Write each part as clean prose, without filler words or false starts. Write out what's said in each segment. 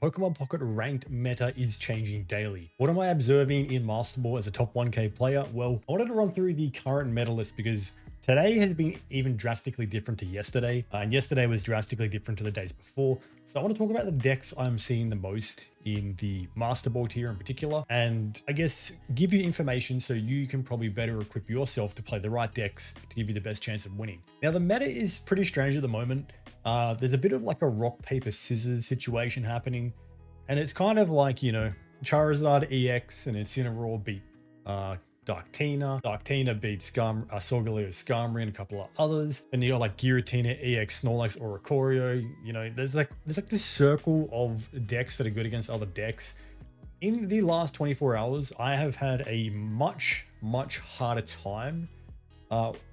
Pokemon Pocket ranked meta is changing daily. What am I observing in Masterball as a top 1k player? Well, I wanted to run through the current meta list because today has been even drastically different to yesterday, and yesterday was drastically different to the days before. So I want to talk about the decks I'm seeing the most in the Masterball tier in particular, and I guess give you information so you can probably better equip yourself to play the right decks to give you the best chance of winning. Now, the meta is pretty strange at the moment. There's a bit of like a rock, paper, scissors situation happening. And it's kind of like, Charizard EX and Incineroar beat Darktina. Darktina beat Solgaleo, Skarmory, and a couple of others. And you got like Giratina, EX, Snorlax, Oricorio. There's like this circle of decks that are good against other decks. In the last 24 hours, I have had a much harder time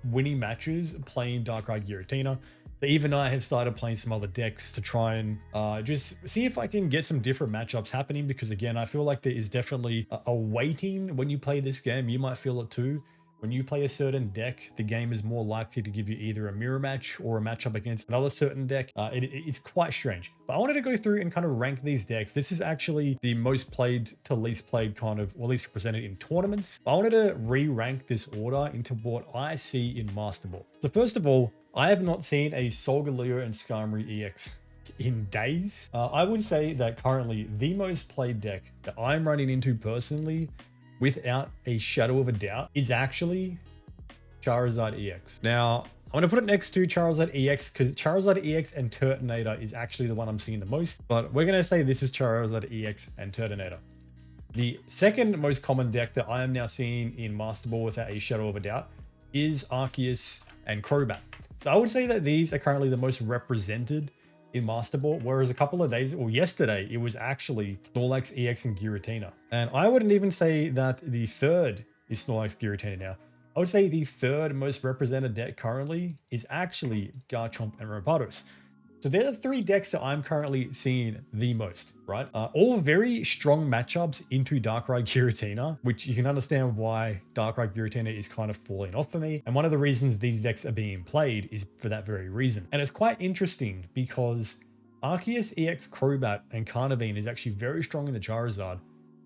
winning matches playing Darkrai Giratina. But even I have started playing some other decks to try and just see if I can get some different matchups happening, because again, I feel like there is definitely a weighting when you play this game. You might feel it too. When you play a certain deck, the game is more likely to give you either a mirror match or a matchup against another certain deck. It's quite strange. But I wanted to go through and kind of rank these decks. This is actually the most played to least played kind of, or at least represented in tournaments. I wanted to re-rank this order into what I see in Masterball. So first of all, I have not seen a Solgaleo and Skarmory EX in days. I would say that currently the most played deck that I'm running into personally, without a shadow of a doubt, is actually Charizard EX. Now, I'm going to put it next to Charizard EX because Charizard EX and Turtonator is actually the one I'm seeing the most, but we're going to say this is Charizard EX and Turtonator. The second most common deck that I am now seeing in Masterball without a shadow of a doubt is Arceus and Crobat. So I would say that these are currently the most represented in Masterball, whereas a couple of days, or yesterday, it was actually Snorlax, EX, and Giratina. And I wouldn't even say that the third is Snorlax, Giratina now. I would say the third most represented deck currently is actually Garchomp and Rampardos. So they're the three decks that I'm currently seeing the most, right? All very strong matchups into Darkrai Giratina, which you can understand why Darkrai Giratina is kind of falling off for me. And one of the reasons these decks are being played is for that very reason. And it's quite interesting because Arceus, EX, Crobat, and Carnivine is actually very strong in the Charizard.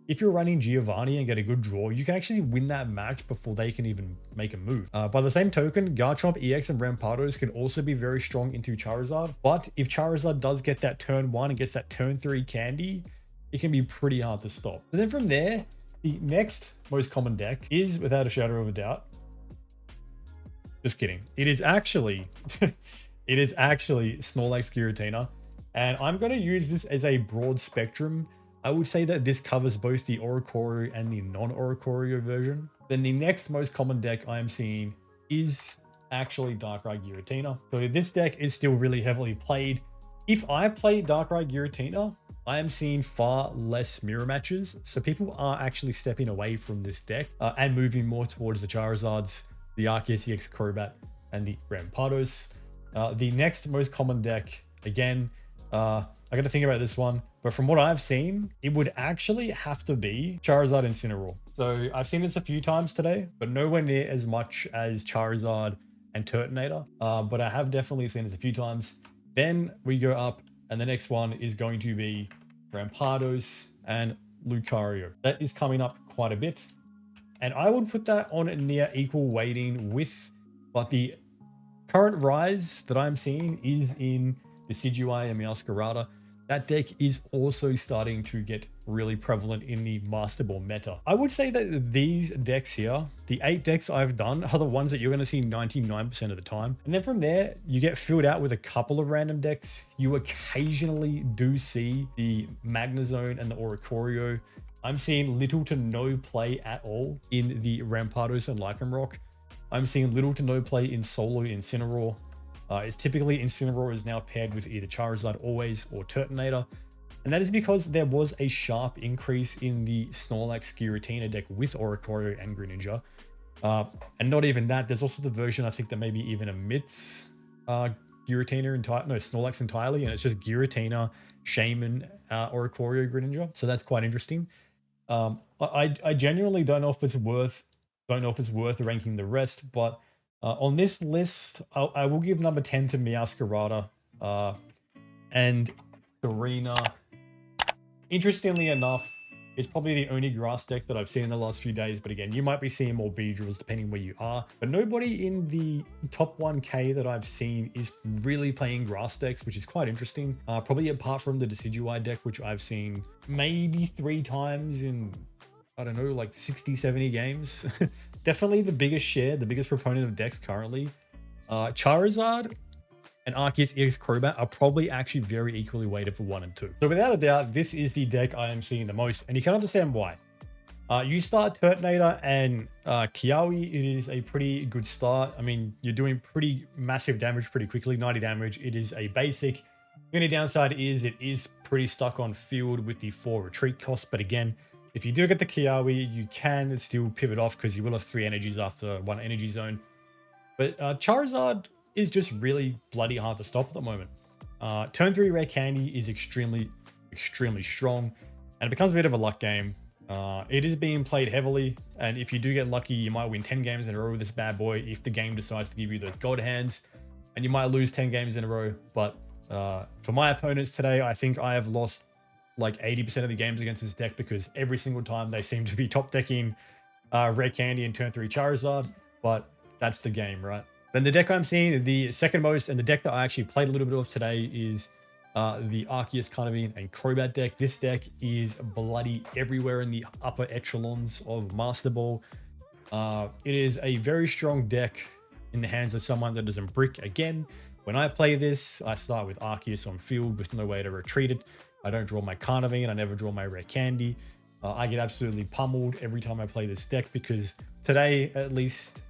If you're running Giovanni and get a good draw, you can actually win that match before they can even make a move. By the same token, Garchomp, EX, and Rampardos can also be very strong into Charizard. But if Charizard does get that turn 1 and gets that turn 3 candy, it can be pretty hard to stop. And then from there, the next most common deck is, without a shadow of a doubt, just kidding. It is actually Snorlax Giratina. And I'm going to use this as a broad spectrum. I would say that this covers both the Oricorio and the non-Oricorio version. Then the next most common deck I am seeing is actually Darkrai Giratina. So this deck is still really heavily played. If I play Darkrai Giratina, I am seeing far less mirror matches. So people are actually stepping away from this deck and moving more towards the Charizards, the Arceus, EX, Crobat, and the Rampardos. The next most common deck, again, I got to think about this one, but from what I've seen, it would actually have to be Charizard and Incineroar. So I've seen this a few times today, but nowhere near as much as Charizard and Turtonator. But I have definitely seen this a few times. Then we go up, and the next one is going to be Rampardos and Lucario. That is coming up quite a bit. And I would put that on near equal weighting with, but the current rise that I'm seeing is in the Decidueye and Meowscarada. That deck is also starting to get really prevalent in the Masterball meta. I would say that these decks here, the 8 decks I've done, are the ones that you're going to see 99% of the time. And then from there, you get filled out with a couple of random decks. You occasionally do see the Magnezone and the Oricorio. I'm seeing little to no play at all in the Rampardos and Lycanroc. I'm seeing little to no play in Solo Incineroar. It's typically Incineroar is now paired with either Charizard always or Turtonator. And that is because there was a sharp increase in the Snorlax Giratina deck with Oricorio and Greninja. And not even that, there's also the version I think that maybe even omits Snorlax entirely, and it's just Giratina, Shaman, Oricorio, Greninja. So that's quite interesting. I genuinely don't know if it's worth ranking the rest, but on this list, I will give number 10 to Meowscarada and Serena Interestingly enough, it's probably the only grass deck that I've seen in the last few days. But again, you might be seeing more Beedrills depending where you are. But nobody in the top 1K that I've seen is really playing grass decks, which is quite interesting. Probably apart from the Decidueye deck, which I've seen maybe 3 times in, I don't know, like 60, 70 games. Definitely the biggest share, the biggest proponent of decks currently. Charizard and Arceus EX Crobat are probably actually very equally weighted for 1 and 2. So without a doubt, this is the deck I am seeing the most, and you can understand why. You start Turtonator and Kiawe, it is a pretty good start. I mean, you're doing pretty massive damage pretty quickly, 90 damage. It is a basic. The only downside is it is pretty stuck on field with the 4 retreat costs, but again, if you do get the Kiawe, you can still pivot off because you will have 3 energies after 1 energy zone. But Charizard is just really bloody hard to stop at the moment. Turn 3 Rare Candy is extremely strong, and it becomes a bit of a luck game. It is being played heavily, and if you do get lucky, you might win 10 games in a row with this bad boy if the game decides to give you those God hands, and you might lose 10 games in a row. But for my opponents today, I think I have lost like 80% of the games against this deck because every single time they seem to be top decking Rare Candy and Turn 3 Charizard, but that's the game, right? Then the deck I'm seeing, the second most, and the deck that I actually played a little bit of today is the Arceus, Carnivine, and Crobat deck. This deck is bloody everywhere in the upper echelons of Master Ball. It is a very strong deck in the hands of someone that doesn't brick. Again, when I play this, I start with Arceus on field with no way to retreat it. I don't draw my Carnivine. I never draw my Rare Candy. I get absolutely pummeled every time I play this deck because today, at least,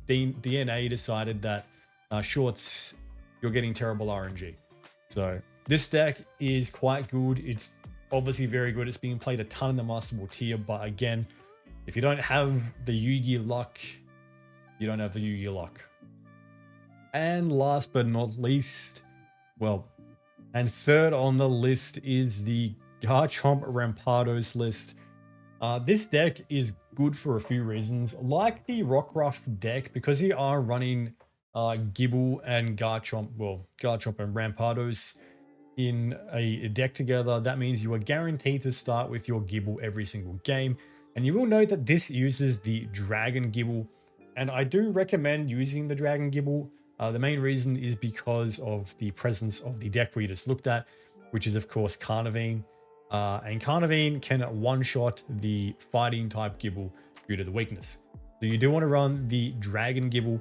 DNA decided that shorts, you're getting terrible RNG. So this deck is quite good. It's obviously very good. It's being played a ton in the Master Ball tier, but again, if you don't have the Yugi luck, you don't have the Yugi luck. And last but not least, well, and third on the list is the Garchomp Rampardos list. This deck is good for a few reasons. Like the Rockruff deck, because you are running Gible and Garchomp, well, Garchomp and Rampardos in a deck together, that means you are guaranteed to start with your Gible every single game. And you will note that this uses the Dragon Gible, and I do recommend using the Dragon Gible. The main reason is because of the presence of the deck we just looked at, which is of course Carnivine. And Carnivine can one-shot the fighting type Gible due to the weakness. So you do want to run the Dragon Gible,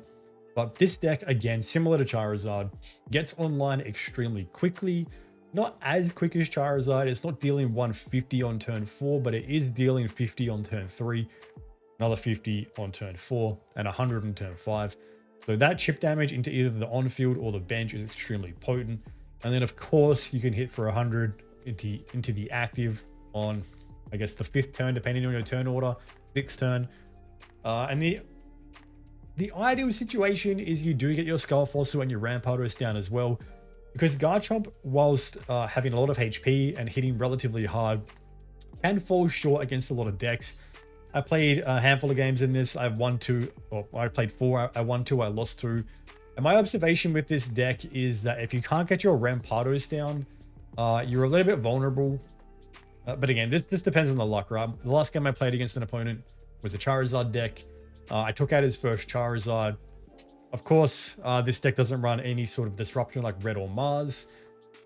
but this deck, again, similar to Charizard, gets online extremely quickly. Not as quick as Charizard. It's not dealing 150 on turn 4, but it is dealing 50 on turn 3, another 50 on turn 4, and 100 on turn 5. So that chip damage into either the on-field or the bench is extremely potent. And then, of course, you can hit for 100 into the active on, I guess, the 5th turn, depending on your turn order, 6th turn. And the ideal situation is you do get your Skull Fossil and your Rampardos down as well, because Garchomp, whilst having a lot of HP and hitting relatively hard, can fall short against a lot of decks. I played a handful of games in this. I've won 2, or I played 4. I won 2, I lost 2. And my observation with this deck is that if you can't get your Rampardos down, you're a little bit vulnerable. But again, this depends on the luck, right? The last game I played against an opponent was a Charizard deck. I took out his first Charizard. Of course, this deck doesn't run any sort of disruption like Red or Mars.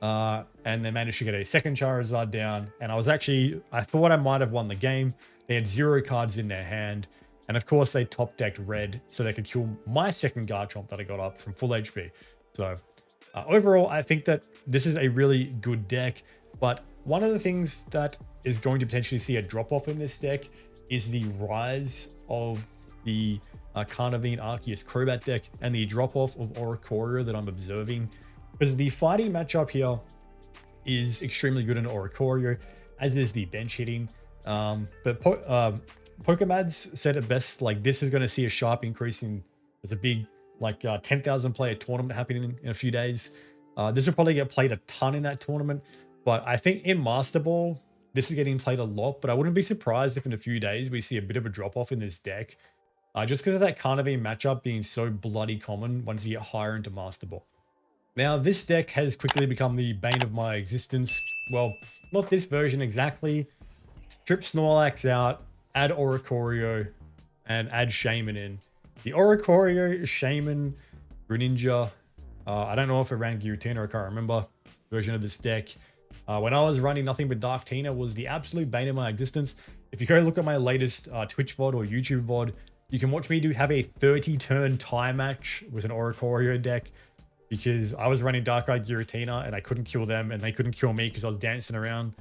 And they managed to get a second Charizard down. And I thought I might have won the game. They had 0 cards in their hand. And of course, they top decked red so they could kill my second Garchomp that I got up from full HP. So overall, I think that this is a really good deck. But one of the things that is going to potentially see a drop off in this deck is the rise of the Carnivine Arceus Crobat deck and the drop off of Oricorio that I'm observing. Because the fighting matchup here is extremely good in Oricorio, as is the bench hitting. But Pokemads said it best, like this is going to see a sharp increase in, there's a big like 10,000 player tournament happening in a few days. This will probably get played a ton in that tournament, but I think in Master Ball, this is getting played a lot, but I wouldn't be surprised if in a few days we see a bit of a drop off in this deck, just because of that Carnivine matchup being so bloody common once you get higher into Master Ball. Now, this deck has quickly become the bane of my existence. Well, not this version exactly. Strip Snorlax out, add Oricorio, and add Shaman in. The Oricorio, Shaman, Greninja. I don't know if it ran Giratina, I can't remember. Version of this deck. When I was running nothing but Darktina was the absolute bane of my existence. If you go look at my latest Twitch VOD or YouTube VOD, you can watch me have a 30-turn tie match with an Oricorio deck because I was running Darkrai Giratina and I couldn't kill them and they couldn't kill me because I was dancing around.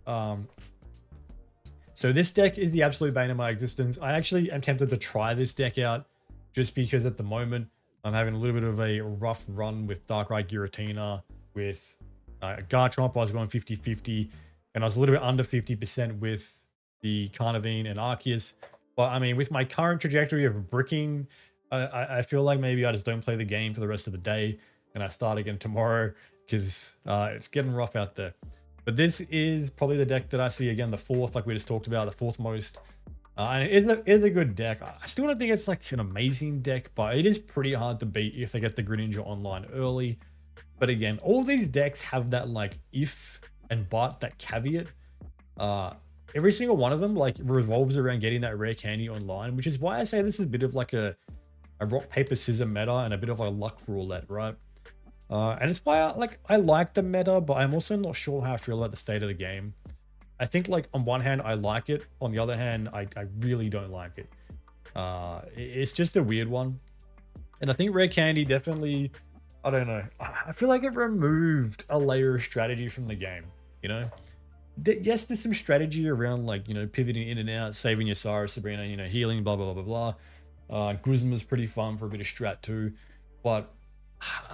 So this deck is the absolute bane of my existence. I actually am tempted to try this deck out just because at the moment I'm having a little bit of a rough run with Darkrai Giratina. With Garchomp, I was going 50-50 and I was a little bit under 50% with the Carnivine and Arceus. But I mean, with my current trajectory of bricking, I feel like maybe I just don't play the game for the rest of the day and I start again tomorrow because it's getting rough out there. But this is probably the deck that I see again, the fourth, like we just talked about, the fourth most. And it is a good deck. I still don't think it's like an amazing deck, but it is pretty hard to beat if they get the Greninja online early. But again, all these decks have that like if and but, that caveat. Every single one of them like revolves around getting that rare candy online, which is why I say this is a bit of like a rock, paper, scissors meta and a bit of a luck roulette, right? And it's why I like the meta, but I'm also not sure how I feel about the state of the game. I think like on one hand, I like it. On the other hand, I really don't like it. It's just a weird one. And I think Rare Candy definitely, I don't know. I feel like it removed a layer of strategy from the game, you know? Yes, there's some strategy around like, you know, pivoting in and out, saving your Sarah, Sabrina, you know, healing, blah, blah, blah, blah, blah. Guzma's pretty fun for a bit of strat too. But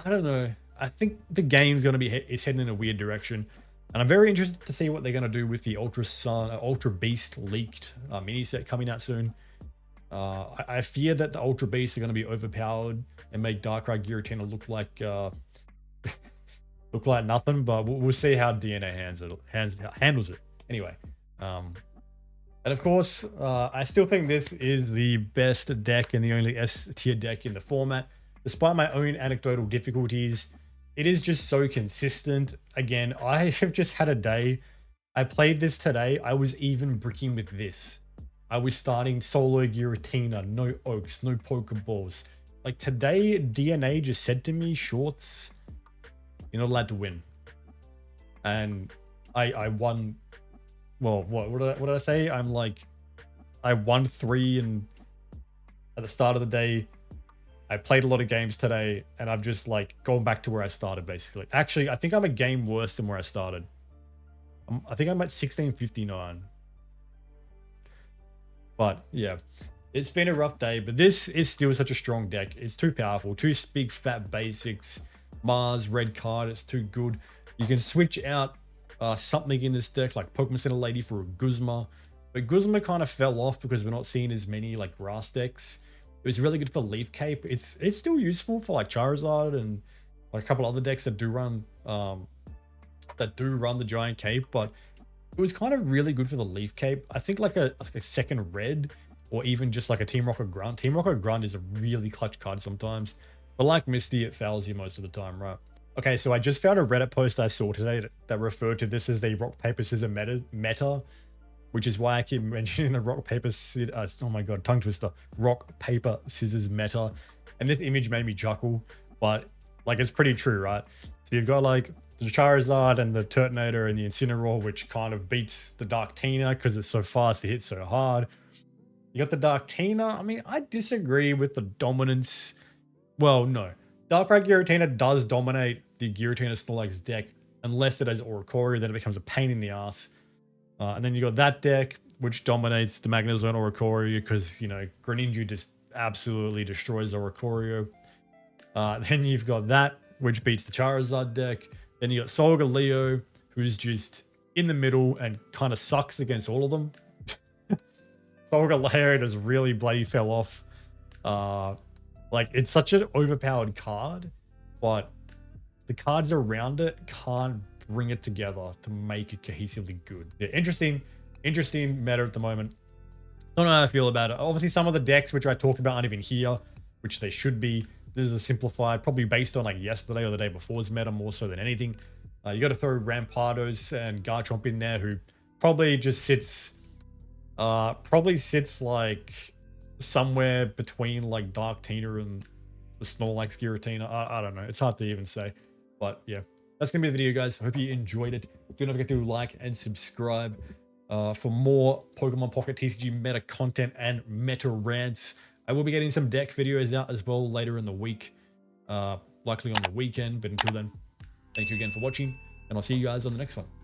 I don't know. I think the game's going to be heading in a weird direction. And I'm very interested to see what they're going to do with the Ultra Beast leaked mini set coming out soon. I fear that the Ultra Beasts are going to be overpowered and make Darkrai Giratina look like look like nothing. But we'll see how DNA handles it. Anyway, and of course, I still think this is the best deck and the only S tier deck in the format. Despite my own anecdotal difficulties, it is just so consistent. Again, I have just had a day. I played this today. I was even bricking with this. I was starting solo Giratina, no Oaks, no Pokeballs. Like today, DNA just said to me, Shorts, you're not allowed to win. And I won. Well, what did I say? I'm like, I won 3 and at the start of the day, I played a lot of games today and I've just like gone back to where I started basically. Actually, I think I'm a game worse than where I started. I think I'm at 1659. But yeah, it's been a rough day, but this is still such a strong deck. It's too powerful, too big fat basics. Mars, red card, it's too good. You can switch out something in this deck like Pokemon Center Lady for a Guzma. But Guzma kind of fell off because we're not seeing as many like grass decks. It was really good for Leaf Cape. It's still useful for like Charizard and like a couple other decks that do run the Giant Cape, but it was kind of really good for the Leaf Cape. I think like a second red or even just like a Team Rocket Grunt. Team Rocket Grunt is a really clutch card sometimes, but like Misty, it fails you most of the time, right? Okay, so I just found a Reddit post I saw today that referred to this as the rock, paper, scissors meta, which is why I keep mentioning the rock, paper, oh my god, tongue twister. Rock, paper, scissors meta. And this image made me chuckle, but like it's pretty true, right? So you've got like the Charizard and the Turtonator and the Incineroar, which kind of beats the Darktina because it's so fast, it hits so hard. You got the Darktina. I mean, I disagree with the dominance. Well, no. Darkrai Giratina does dominate the Giratina Snorlax deck unless it has Oricorio, then it becomes a pain in the ass. And then you got that deck, which dominates the Magnezone Oricorio because, you know, Greninja just absolutely destroys Oricorio. Then you've got that, which beats the Charizard deck. Then you got Solgaleo, who's just in the middle and kind of sucks against all of them. Solgaleo just really bloody fell off. Like, it's such an overpowered card, but the cards around it can't bring it together to make it cohesively good. Yeah, interesting meta at the moment. Don't know how I feel about it. Obviously, some of the decks which I talked about aren't even here, which they should be. This is a simplified, probably based on like yesterday or the day before's meta more so than anything. You got to throw Rampardos and Garchomp in there, who probably just sits like somewhere between like Darktina and the Snorlax Giratina. I don't know. It's hard to even say. But yeah, that's going to be the video, guys. I hope you enjoyed it. Do not forget to like and subscribe for more Pokemon Pocket TCG meta content and meta rants. I will be getting some deck videos out as well later in the week, likely on the weekend. But until then, thank you again for watching, and I'll see you guys on the next one.